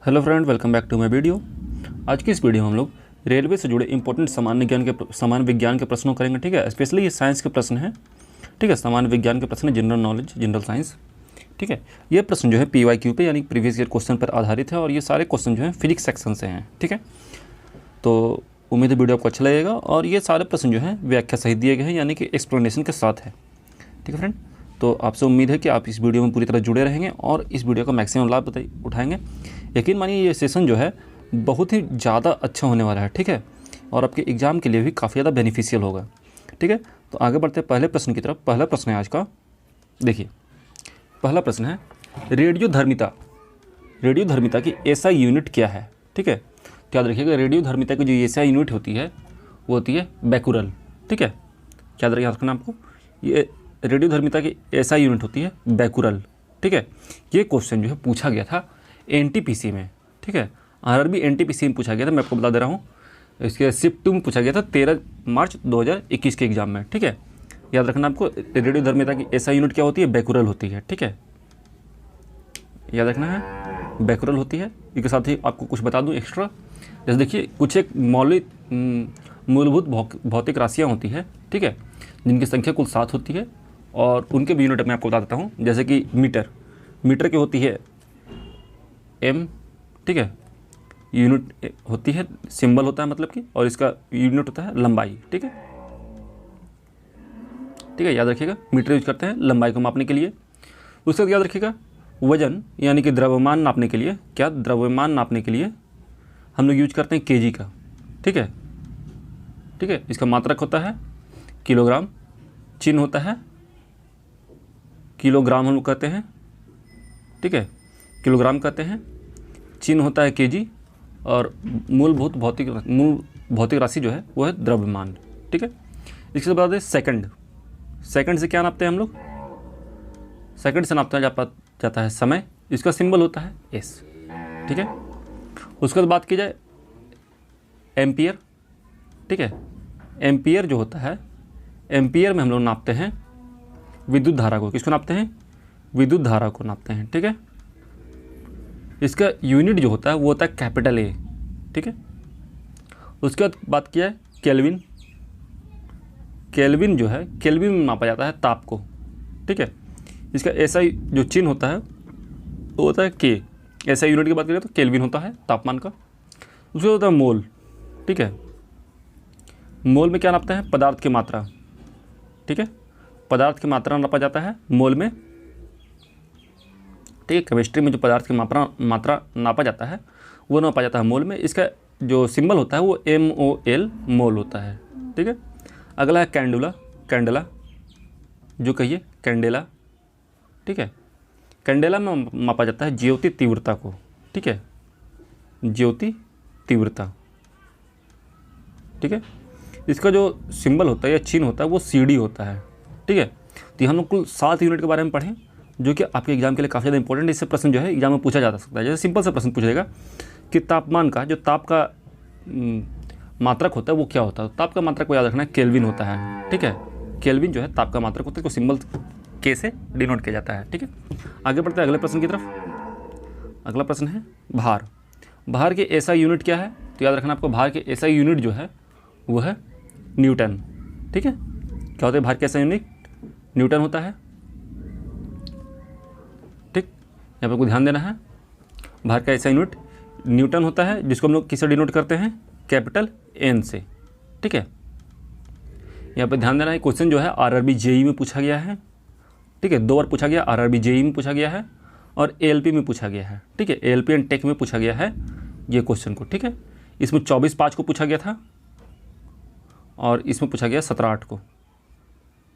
Hello friend, welcome back to my video. आज की इस वीडियो में हम लोग रेलवे से जुड़े इंपॉर्टेंट सामान्य विज्ञान के प्रश्नों करेंगे। ठीक है, स्पेशली ये साइंस के प्रश्न हैं। ठीक है, सामान्य विज्ञान के प्रश्न, जनरल नॉलेज, जनरल साइंस। ठीक है, ये प्रश्न जो है PYQ पे यानी प्रीवियस ईयर क्वेश्चन पर आधारित है और ये सारे क्वेश्चन जो हैं फिजिक्स सेक्शन से हैं। ठीक है, तो उम्मीद है वीडियो आपको अच्छा लगेगा और ये सारे प्रश्न जो हैं व्याख्या सहित दिए गए हैं यानी कि एक्सप्लेनेशन के साथ है। ठीक है फ्रेंड, तो आपसे उम्मीद है कि आप इस वीडियो में पूरी तरह जुड़े रहेंगे और इस वीडियो का मैक्सिमम लाभ उठाएंगे। यकीन मानिए ये सेशन जो है बहुत ही ज़्यादा अच्छा होने वाला है। ठीक है, और आपके एग्ज़ाम के लिए भी काफ़ी ज़्यादा बेनिफिशियल होगा। ठीक है, तो आगे बढ़ते हैं पहले प्रश्न की तरफ। पहला प्रश्न है आज का, देखिए पहला प्रश्न है रेडियो धर्मिता की एसआई यूनिट क्या है। ठीक है, तो याद रखिएगा रेडियो धर्मिता की जो एसआई यूनिट होती है वो होती है बैकुरल। ठीक है, याद रखना आपको, ये रेडियो धर्मिता की एसआई यूनिट होती है बैकुरल। ठीक है, ये क्वेश्चन जो है पूछा गया था NTPC में। ठीक है, RRB NTPC में पूछा गया था, मैं आपको बता दे रहा हूँ। इसके शिफ्ट 2 में पूछा गया था 13 मार्च 2021 के एग्जाम में। ठीक है, याद रखना आपको रेडियो धर्मिता की एसआई यूनिट क्या होती है, बैकुरल होती है। ठीक है, याद रखना है बैकुरल होती है। इसके साथ ही आपको कुछ बता दूँ एक्स्ट्रा, जैसे देखिए कुछ एक मूलभूत भौतिक राशियाँ होती है। ठीक है, जिनकी संख्या कुल 7 होती है और उनके भी यूनिट मैं आपको बता देता हूँ। जैसे कि मीटर की होती है M। ठीक है, यूनिट होती है, सिंबल होता है मतलब कि, और इसका यूनिट होता है लंबाई। ठीक है, ठीक है, याद रखिएगा मीटर यूज करते हैं लंबाई को मापने के लिए। उसके बाद याद रखिएगा वजन यानी कि द्रव्यमान नापने के लिए, द्रव्यमान नापने के लिए हम लोग यूज करते हैं kg का। ठीक है, ठीक है, इसका मात्रक होता है किलोग्राम, चिन्ह होता है किलोग्राम हम लोग कहते हैं। ठीक है, किलोग्राम कहते हैं, चिन्ह होता है kg और मूल भौतिक राशि जो है वो है द्रव्यमान। ठीक है, इसके बाद सेकंड से क्या नापते हैं हम लोग, सेकंड से नापता जाता है समय, इसका सिंबल होता है S। ठीक है, उसके बाद बात की जाए एम्पियर। ठीक है, एम्पियर जो होता है, एम्पियर में हम लोग नापते हैं विद्युत धारा को। किसको नापते हैं, विद्युत धारा को नापते हैं। ठीक है, इसका यूनिट जो होता है वो होता है कैपिटल A। ठीक है, उसके बाद बात किया है केल्विन जो है, केल्विन में नापा जाता है ताप को। ठीक है, इसका SI जो चिन्ह होता है वो होता है K। SI यूनिट की बात करें तो केल्विन होता है तापमान का। उसके बाद होता है मोल। ठीक है, मोल में क्या नापते हैं, पदार्थ की मात्रा। ठीक है, पदार्थ की मात्रा नापा जाता है मोल में। ठीक है, केमिस्ट्री में जो पदार्थ की मात्रा नापा जाता है वो नापा जाता है मोल में। इसका जो सिंबल होता है वो MOL मोल होता है। ठीक है, अगला है कैंडेला, जो कहिए कैंडेला। ठीक है, कैंडेला में मापा जाता है ज्योति तीव्रता को। ठीक है, ज्योति तीव्रता। ठीक है, इसका जो सिंबल होता है या चिन्ह होता है वो CD होता है। ठीक है, तो हम लोग कुल 7 यूनिट के बारे में पढ़ें जो कि आपके एग्जाम के लिए काफ़ी ज़्यादा इंपॉर्टेंट है। इससे प्रश्न जो है एग्जाम में पूछा जा सकता है। जैसे सिंपल सा प्रश्न पूछा जाएगा कि तापमान का जो ताप का मात्रक होता है वो क्या होता है। ताप का मात्रक को याद रखना है केल्विन होता है। ठीक है, केल्विन जो है ताप का मात्रक होता है, इसको सिंबल K से डिनोट किया जाता है। ठीक है, आगे बढ़ते हैं अगले प्रश्न की तरफ। अगला प्रश्न है भार की SI यूनिट क्या है। तो याद रखना आपको भार की SI यूनिट जो है वो है न्यूटन। ठीक है, क्या होता है भार की SI यूनिट, न्यूटन होता है। ठीक, यहाँ पर आपको ध्यान देना है, भार का SI यूनिट न्यूटन होता है, जिसको हम लोग किससे डिनोट करते हैं, कैपिटल N से। ठीक है, यहाँ पर ध्यान देना है, क्वेश्चन जो है RRB JEE में पूछा गया है। ठीक है, 2 बार पूछा गया, RRB JEE में पूछा गया है और ALP में पूछा गया है। ठीक है, ALP एंड टेक में पूछा गया है ये क्वेश्चन को। ठीक है, इसमें 24/5 को पूछा गया था और इसमें पूछा गया 17/8 को।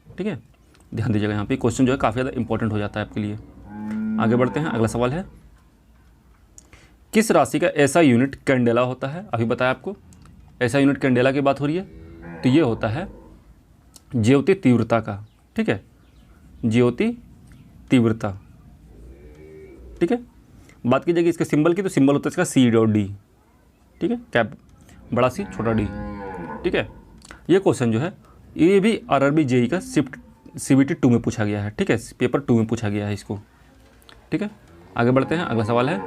ठीक है, ध्यान दीजिएगा, यहाँ पे क्वेश्चन जो है काफ़ी ज़्यादा इंपॉर्टेंट हो जाता है आपके लिए। आगे बढ़ते हैं, अगला सवाल है किस राशि का SI यूनिट कैंडेला होता है। अभी बताया आपको SI यूनिट कैंडेला की बात हो रही है, तो ये होता है ज्योति तीव्रता का। ठीक है, ज्योति तीव्रता। ठीक है, बात की जाएगी इसके सिंबल की, तो सिंबल होता है इसका C.D। ठीक है, कैप बड़ा C छोटा D। ठीक है, ये क्वेश्चन जो है ये भी RRB JEE का CBT 2 में पूछा गया है। ठीक है, पेपर 2 में पूछा गया है इसको। ठीक है, आगे बढ़ते हैं, अगला सवाल है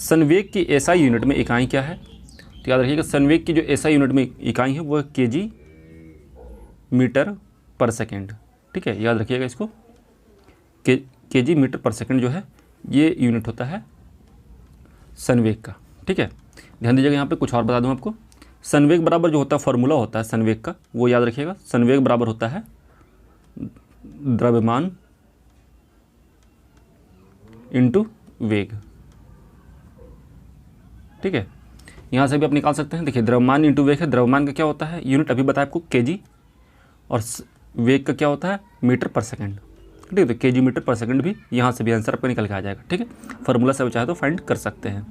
संवेग की एसआई यूनिट में इकाई क्या है? तो याद रखिएगा संवेग की जो एसआई यूनिट में इकाई है वो केजी मीटर पर सेकेंड। ठीक है, याद रखिएगा इसको, केजी मीटर पर सेकेंड जो है ये यूनिट होता है संवेग का। ठीक है, ध्यान दीजिएगा यहाँ पे कुछ और बता दूँ आपको। संवेग बराबर जो होता है फॉर्मूला होता है संवेग का, वो याद रखिएगा। संवेग बराबर होता है द्रव्यमान इंटू वेग। ठीक है, यहाँ से भी आप निकाल सकते हैं। देखिए द्रव्यमान इंटू वेग है, द्रव्यमान का क्या होता है यूनिट अभी बताया आपको केजी, और वेग का क्या होता है मीटर पर सेकंड। ठीक है, तो केजी मीटर पर सेकंड भी यहाँ से भी आंसर आपको निकल के आ जाएगा। ठीक है, फार्मूला से चाहे तो फाइंड कर सकते हैं।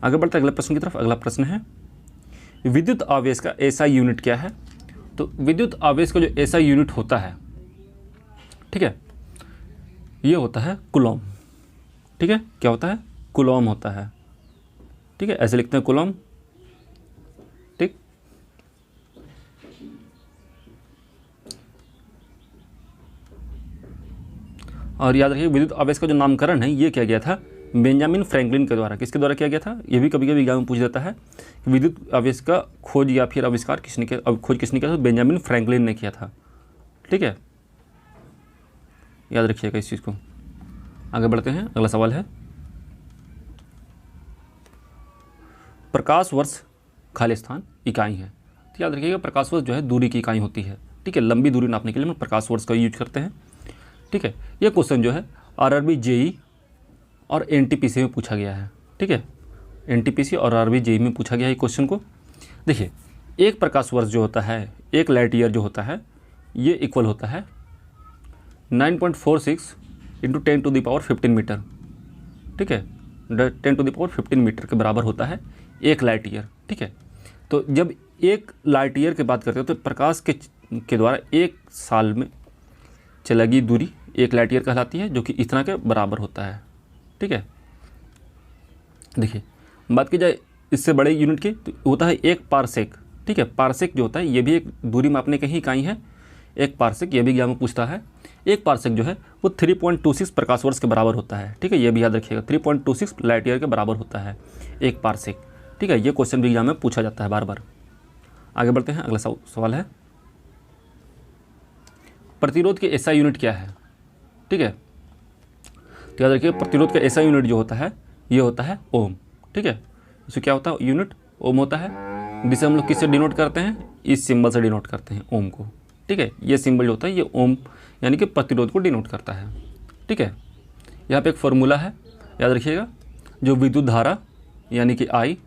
आगे बढ़ते हैं अगले प्रश्न की तरफ। अगला प्रश्न है विद्युत आवेश का एसआई यूनिट क्या है? तो विद्युत आवेश का जो एसआई यूनिट होता है, ठीक है, ये होता है कूलॉम। ठीक है, क्या होता है? कूलॉम होता है। ठीक है, ऐसे लिखते हैं कूलॉम। ठीक, और याद रखिए विद्युत आवेश का जो नामकरण है ये किया गया था बेंजामिन फ्रैंकलिन के द्वारा। किसके द्वारा किया गया था? ये भी कभी कभी एग्जाम में पूछ जाता है कि विद्युत आवेश का खोज या फिर आविष्कार किसने किया? खोज किसने किया था? बेंजामिन फ्रैंकलिन ने किया था। ठीक है, याद रखिएगा इस चीज़ को। आगे बढ़ते हैं, अगला सवाल है प्रकाश वर्ष खाली स्थान इकाई है। तो याद रखिएगा प्रकाश वर्ष जो है दूरी की इकाई होती है। ठीक है, लंबी दूरी नापने के लिए हम प्रकाश वर्ष का यूज करते हैं। ठीक है, यह क्वेश्चन जो है आरआरबी जेई और एनटीपीसी में पूछा गया है। ठीक है, एनटीपीसी और आरआरबी जेई में पूछा गया है क्वेश्चन को। देखिए एक प्रकाश वर्ष जो होता है, एक लाइट ईयर जो होता है, ये इक्वल होता है 9.46 इंटू 10⁻15 मीटर। ठीक है, 10⁻15 मीटर के बराबर होता है एक लाइट ईयर। ठीक है, तो जब एक लाइट ईयर की बात करते हैं तो प्रकाश के द्वारा एक साल में चलेगी दूरी एक लाइट ईयर कहलाती है, जो कि इतना के बराबर होता है। ठीक है, देखिए बात की जाए इससे बड़े यूनिट की तो होता है एक पारसेक। ठीक है, पारसेक जो होता है ये भी एक दूरी मापने की ही इकाई है। एक पारसेक, ये भी एग्जाम में पूछता है। एक पारसेक जो है वो 3.26 प्रकाश वर्ष के बराबर होता है। ठीक है, ये भी याद रखिएगा 3.26 लाइट ईयर के बराबर होता है एक पारसेक। ठीक है, ये क्वेश्चन भी एग्जाम में पूछा जाता है बार बार। आगे बढ़ते हैं, अगला सवाल है प्रतिरोध की एसआई यूनिट क्या है? ठीक है, तो याद रखिए प्रतिरोध का एसआई यूनिट जो होता है ये होता है ओम। ठीक है, इसमें क्या होता है यूनिट ओम होता है, जिसे हम लोग किससे डिनोट करते हैं? इस सिंबल से डिनोट करते हैं ओम को। ठीक है, ये सिंबल जो होता है ये ओम यानी कि प्रतिरोध को डिनोट करता है। ठीक है, यहाँ पे एक फॉर्मूला है याद रखिएगा, जो विद्युत धारा यानी कि आई,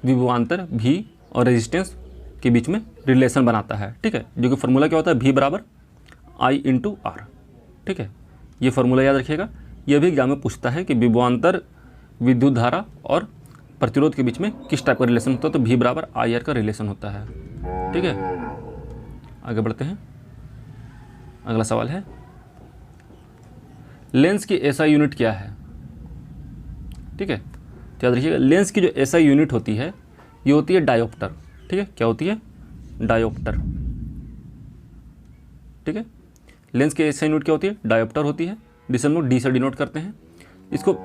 विभवांतर भी और रेजिस्टेंस के बीच में रिलेशन बनाता है। ठीक है, जो कि फार्मूला क्या होता है? V बराबर I इंटू आर। ठीक है, ये फार्मूला याद रखिएगा। यह भी एग्जाम में पूछता है कि विभवांतर, विद्युत धारा और प्रतिरोध के बीच में किस टाइप का रिलेशन होता है? तो V बराबर आई आर का रिलेशन होता है। ठीक है, आगे बढ़ते हैं, अगला सवाल है लेंस की एसआई यूनिट क्या है? ठीक है, तो याद रखिएगा लेंस की जो एसआई यूनिट होती है ये होती है डायोप्टर। ठीक है, क्या होती है? डायोप्टर। ठीक है, लेंस की एसआई यूनिट क्या होती है? डायोप्टर होती है, जिसे हम लोग डी से डिनोट करते हैं, इसको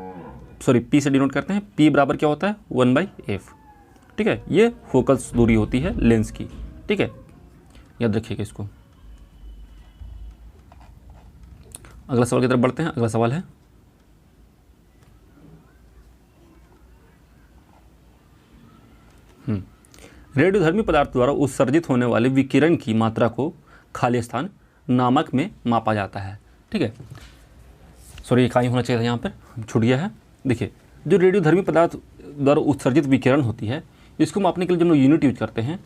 पी से डिनोट करते हैं। पी बराबर क्या होता है? 1/f। ठीक है, ये फोकस दूरी होती है लेंस की। ठीक है, याद रखिएगा इसको। अगला सवाल की तरफ बढ़ते हैं। अगला सवाल है रेडियोधर्मी पदार्थ द्वारा उत्सर्जित होने वाले विकिरण की मात्रा को खाली स्थान नामक में मापा जाता है। ठीक है, सॉरी इकाई होना चाहिए था, यहाँ पर छूट गया है। देखिए जो रेडियोधर्मी पदार्थ द्वारा उत्सर्जित विकिरण होती है इसको मापने के लिए जब हम यूनिट यूज करते हैं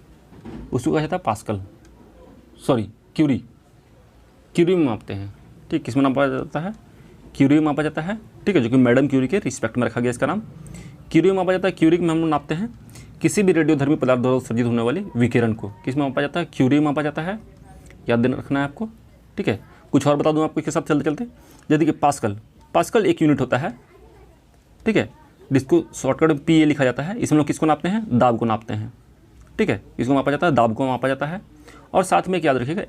उसको कहा जाता है पास्कल, क्यूरी में मापते हैं। ठीक, किस में मापा जाता है? क्यूरी में मापा जाता है। ठीक है, जो कि मैडम क्यूरी के रिस्पेक्ट में रखा गया इसका नाम। क्यूरी में मापा जाता है। क्यूरी में हम लोग नापते हैं किसी भी रेडियोधर्मी पदार्थ द्वारा उत्सर्जित होने वाली विकिरण को। किस में मापा जाता है? क्यूरी में मापा जाता है, याद रखना है आपको। ठीक है, कुछ और बता दूं आपको इसके साथ चलते चलते। जैसे कि पास्कल एक यूनिट होता है। ठीक है, जिसको शॉर्टकट में PA लिखा जाता है। इसमें लोग किसको नापते हैं? दाब को नापते हैं। ठीक है, इसको मापा जाता है, दाब को मापा जाता है। और साथ में याद रखिएगा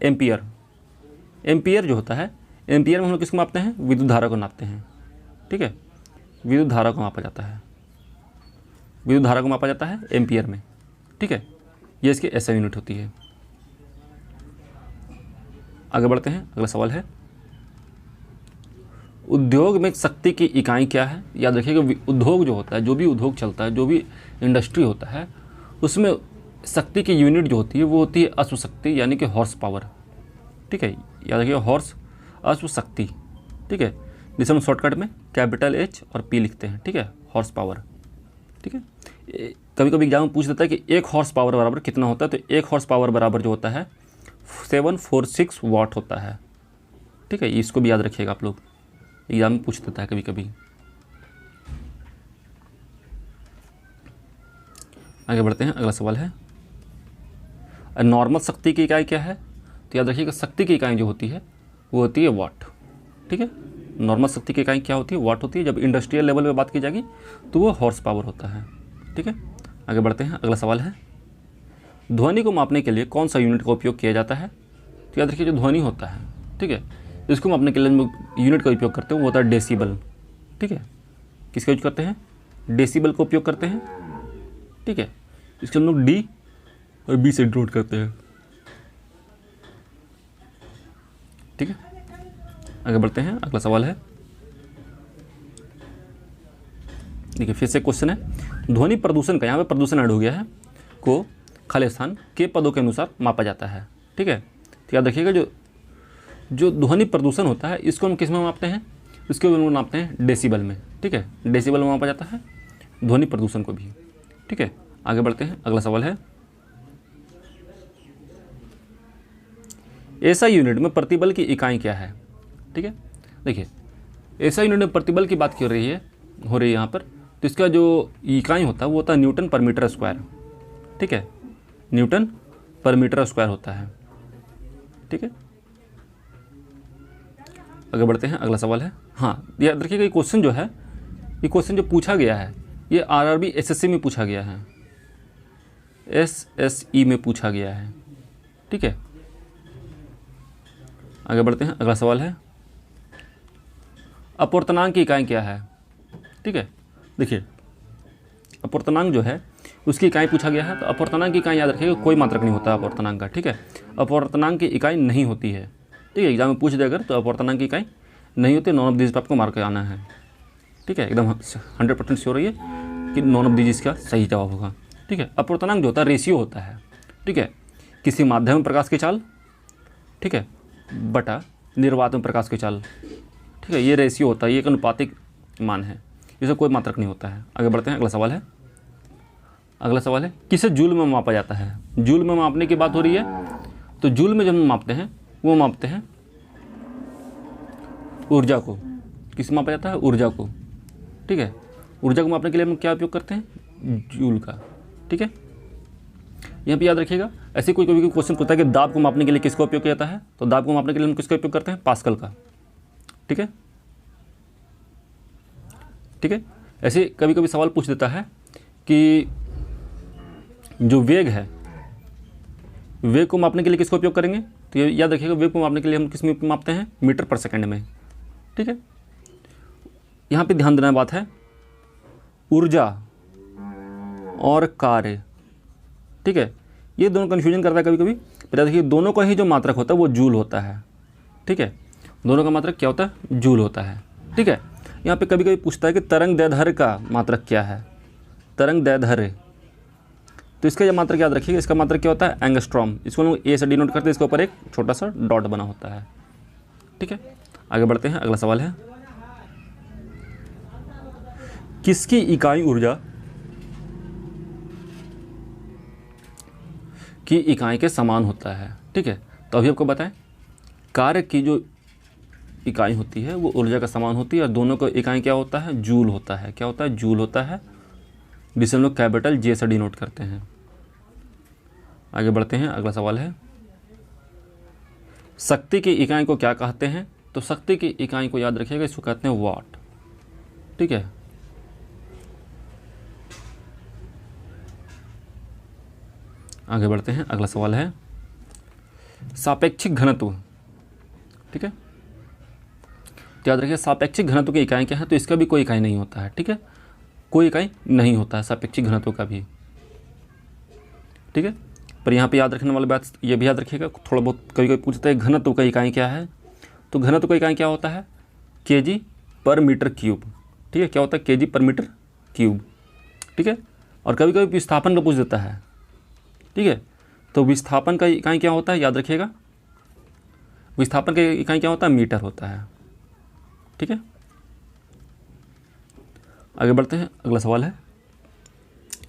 एम्पियर जो होता है, एम्पियर में हम लोग किसको मापते हैं? विद्युत धारा को नापते हैं। ठीक है, विद्युत धारा को मापा जाता है। विद्युत धारा को मापा जाता है एम्पियर में, ठीक है। ये इसकी एसआई यूनिट होती है। आगे बढ़ते हैं, अगला सवाल है उद्योग में शक्ति की इकाई क्या है। याद रखिएगा उद्योग जो होता है, जो भी उद्योग चलता है, जो भी इंडस्ट्री होता है, उसमें शक्ति की यूनिट जो होती है वो होती है अश्व शक्ति, यानी कि हॉर्स पावर, ठीक है। याद रखिएगा हॉर्स अश्व शक्ति, ठीक है, जिसे हम शॉर्टकट में कैपिटल H और P लिखते हैं, ठीक है, हॉर्स पावर, ठीक है। कभी कभी एग्जाम में पूछ देता है कि 1 हॉर्स पावर बराबर कितना होता है, तो 1 हॉर्स पावर बराबर जो होता है 746 वाट होता है, ठीक है। इसको भी याद रखिएगा आप लोग, एग्जाम में पूछ देता है कभी कभी। आगे बढ़ते हैं, अगला सवाल है नॉर्मल शक्ति की इकाई क्या है। तो याद रखिएगा शक्ति की इकाई जो होती है वो होती है वाट, ठीक है। नॉर्मल शक्ति की इकाई क्या होती है, वाट होती है। जब इंडस्ट्रियल लेवल पे बात की जाएगी तो वो हॉर्स पावर होता है, ठीक है। आगे बढ़ते हैं, अगला सवाल है ध्वनि को मापने के लिए कौन सा यूनिट का उपयोग किया जाता है। तो याद रखिए जो ध्वनि होता है, ठीक है, इसको मापने के लिए यूनिट का उपयोग करते हैं वो होता है डेसिबल, ठीक है। किसका यूज करते हैं, डेसिबल का उपयोग करते हैं, ठीक है। इसके हम लोग D और B से डिनोट करते हैं, ठीक है। आगे बढ़ते हैं, अगला सवाल है देखिए फिर से क्वेश्चन है ध्वनि प्रदूषण का, यहाँ पे प्रदूषण ऐड हो गया है, को खाली स्थान के पदों के अनुसार मापा जाता है, ठीक है। तो याद रखिएगा जो ध्वनि प्रदूषण होता है इसको हम किस में मापते हैं, इसको हम मापते हैं डेसिबल में, ठीक है। डेसिबल में मापा जाता है ध्वनि प्रदूषण को भी, ठीक है। आगे बढ़ते हैं, अगला सवाल है एसआई यूनिट में प्रतिबल की इकाई क्या है, ठीक है। देखिए एसआई यूनिट में प्रतिबल की बात हो रही है यहाँ पर, तो इसका जो इकाई होता है वो होता है न्यूटन पर मीटर स्क्वायर, ठीक है, न्यूटन पर मीटर स्क्वायर होता है, ठीक है। आगे बढ़ते हैं, अगला सवाल है हाँ याद रखिएगा ये क्वेश्चन जो है, ये क्वेश्चन जो पूछा गया है ये आरआरबी एसएससी में पूछा गया है, एसएसई में पूछा गया है, ठीक है। आगे बढ़ते हैं, अगला सवाल है अपवर्तनांक की इकाई क्या है, ठीक है। देखिए अपवर्तनांक जो है उसकी इकाई पूछा गया है, तो अपवर्तनांक की इकाई याद रखिएगा कोई मात्रक नहीं होता अपवर्तनांक का, ठीक है। अपवर्तनांक की इकाई नहीं होती है, ठीक है। एग्जाम में पूछ दे अगर तो अपवर्तनांक की इकाई नहीं होती, नॉन ऑफ दीज पे आपको मार्क आना है, ठीक है। एकदम 100% श्योर रहिए कि नॉन ऑफ दीज इसका सही जवाब होगा, ठीक है। अपवर्तनांक जो होता है रेशियो होता है, ठीक है, किसी माध्यम में प्रकाश की चाल, ठीक है, बटा निर्वात में प्रकाश की चाल, ठीक है, ये रेशियो होता है, ये एक अनुपातिक मान है, इसमें कोई मात्रक नहीं होता है। आगे बढ़ते हैं, अगला सवाल है किसे जूल में मापा जाता है। जूल में मापने की बात हो रही है, तो जूल में जब हम मापते हैं वो मापते हैं ऊर्जा को। किस मापा जाता है, ऊर्जा को, ठीक है। ऊर्जा को मापने के लिए हम क्या उपयोग करते हैं, जूल का, ठीक है। यहाँ पे याद रखिएगा ऐसे कोई क्वेश्चन पूछता है कि दाब को मापने के लिए किसका उपयोग किया जाता है, तो दाब को मापने के लिए हम किसका उपयोग करते हैं, पास्कल का, ठीक है, ठीक है। ऐसे कभी कभी सवाल पूछ देता है कि जो वेग है, वेग को मापने के लिए किसका उपयोग करेंगे, तो ये याद रखिएगा वेग को मापने के लिए हम किस में मापते हैं, मीटर पर सेकंड में, ठीक है। यहाँ पे ध्यान देना बात है ऊर्जा और कार्य, ठीक है, ये दोनों कन्फ्यूजन करता है कभी कभी। पर देखिए दोनों का ही जो मात्रक होता है वो जूल होता है, ठीक है, दोनों का मात्रक क्या होता है, जूल होता है, ठीक है। यहाँ पे कभी कभी पूछता है कि तरंग दैर्ध्य का मात्रक क्या है, तरंग दैर्ध्य, तो इसका जो मात्रक याद रखिएगा, इसका मात्रक क्या होता है, एंगस्ट्रॉम। इसको लोग ए से डिनोट करते हैं, इसके ऊपर एक छोटा सा डॉट बना होता है, ठीक है। आगे बढ़ते हैं, अगला सवाल है किसकी इकाई ऊर्जा की इकाई के समान होता है, ठीक है। तो अभी आपको बताएं कार्य की जो इकाई होती है वो ऊर्जा का समान होती है, और दोनों का इकाई क्या होता है, जूल होता है। क्या होता है, जूल होता है, जिसे हम लोग कैपिटल जे से डिनोट करते हैं। आगे बढ़ते हैं, अगला सवाल है शक्ति की इकाई को क्या कहते हैं। तो शक्ति की इकाई को याद रखिएगा, इसको कहते हैं वाट, ठीक है। आगे बढ़ते हैं, अगला सवाल है सापेक्षिक घनत्व, ठीक है। तो याद रखिए सापेक्षिक घनत्व की इकाई क्या है, तो इसका भी कोई इकाई नहीं होता है, ठीक है। कोई इकाई नहीं होता है सापेक्षिक घनत्व का भी, ठीक है। पर यहाँ पे याद रखने वाली बात ये भी याद रखिएगा, थोड़ा बहुत कभी कभी पूछते हैं घनत्व का इकाई क्या है, तो घनत्व का इकाई क्या होता है kg पर मीटर क्यूब, ठीक है। क्या होता है kg पर मीटर क्यूब, ठीक है। और कभी कभी विस्थापन का पूछ देता है, ठीक है। तो विस्थापन का इकाई क्या होता है याद रखिएगा, विस्थापन का इकाई क्या होता है मीटर होता है, ठीक है। आगे बढ़ते हैं, अगला सवाल है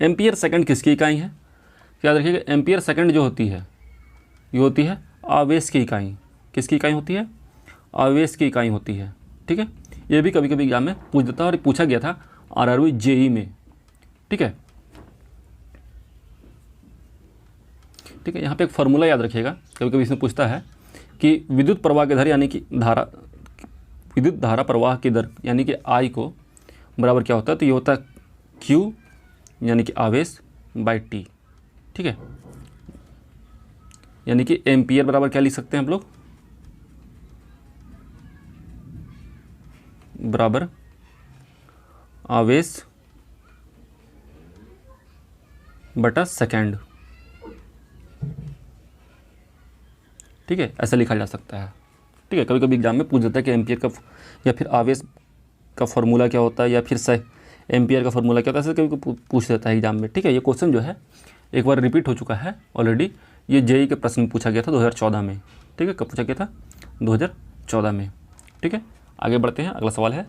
एम्पियर सेकंड किसकी इकाई है। याद रखिएगा एम्पियर सेकंड जो होती है ये होती है आवेश की इकाई। किसकी इकाई होती है, आवेश की इकाई होती है, ठीक है। ये भी कभी कभी एग्जाम में पूछ देता है और पूछा गया था आरआरबी जेई में, ठीक है। ठीक है, यहाँ पे एक फार्मूला याद रखिएगा, कभी कभी इसमें पूछता है कि विद्युत प्रवाह की दर यानी कि विद्युत धारा प्रवाह की दर यानी कि आई को बराबर क्या होता है, तो ये होता है Q यानी कि आवेश बाई T, ठीक है। यानी कि एम्पियर बराबर क्या लिख सकते हैं हम लोग, बराबर आवेश बटा सेकेंड, ठीक है, ऐसा लिखा जा सकता है, ठीक है। कभी कभी एग्जाम में पूछ देता है कि एम्पियर का या फिर आवेश का फार्मूला क्या होता है या फिर एम्पियर का फार्मूला क्या होता है, ऐसे कभी पूछ देता है एग्जाम में, ठीक है। ये क्वेश्चन जो है एक बार रिपीट हो चुका है ऑलरेडी, ये जेई के प्रश्न पूछा गया था 2014 में, ठीक है। कब पूछा गया था, 2014 में, ठीक है। आगे बढ़ते हैं, अगला सवाल है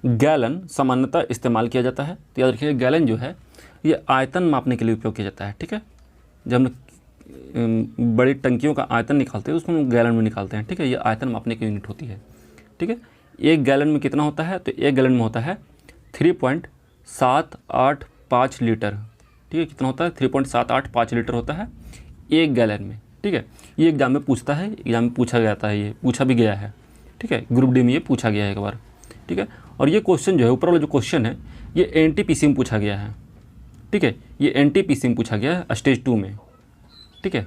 गैलन सामान्यतः इस्तेमाल किया जाता है। तो याद रखिए गैलन जो है ये आयतन मापने के लिए उपयोग किया जाता है, ठीक है। जब हम बड़ी टंकियों का आयतन निकालते हैं उसको हम गैलन में निकालते हैं, ठीक है। ये आयतन मापने की यूनिट होती है, ठीक है। एक गैलन में कितना होता है, तो एक गैलन में होता है 3.785 लीटर, ठीक है। कितना होता है, 3.785 लीटर होता है एक गैलन में, ठीक है। ये एग्जाम में पूछता है, एग्जाम में पूछा गया था, ये पूछा भी गया है, ठीक है। ग्रुप डी में ये पूछा गया है एक बार, ठीक है। और ये क्वेश्चन जो है ऊपर वाला जो क्वेश्चन है ये एनटीपीसी में पूछा गया है, ठीक है। ये एनटीपीसी में पूछा गया है स्टेज 2 में, ठीक है।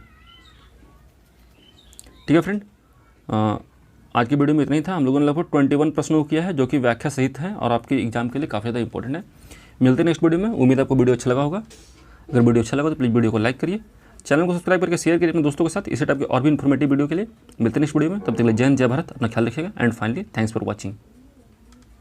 ठीक है फ्रेंड, आज की वीडियो में इतना ही था। हम लोगों ने लगभग 21 प्रश्नों को किया है जो कि व्याख्या सहित है और आपके एग्जाम के लिए काफ़ी ज़्यादा इंपॉर्टेंट है। मिलते हैं नेक्स्ट वीडियो में, उम्मीद है आपको वीडियो अच्छा लगा होगा। अगर वीडियो अच्छा लगा तो प्लीज़ वीडियो को लाइक करिए, चैनल को सब्सक्राइब करके शेयर करिए अपने दोस्तों के साथ इसी टाइप के और भी इन्फॉर्मेटिव वीडियो के लिए। मिलते हैं नेक्स्ट वीडियो में, तब तक के लिए जय हिंद जय भारत, अपना ख्याल रखिएगा and finally thanks for watching.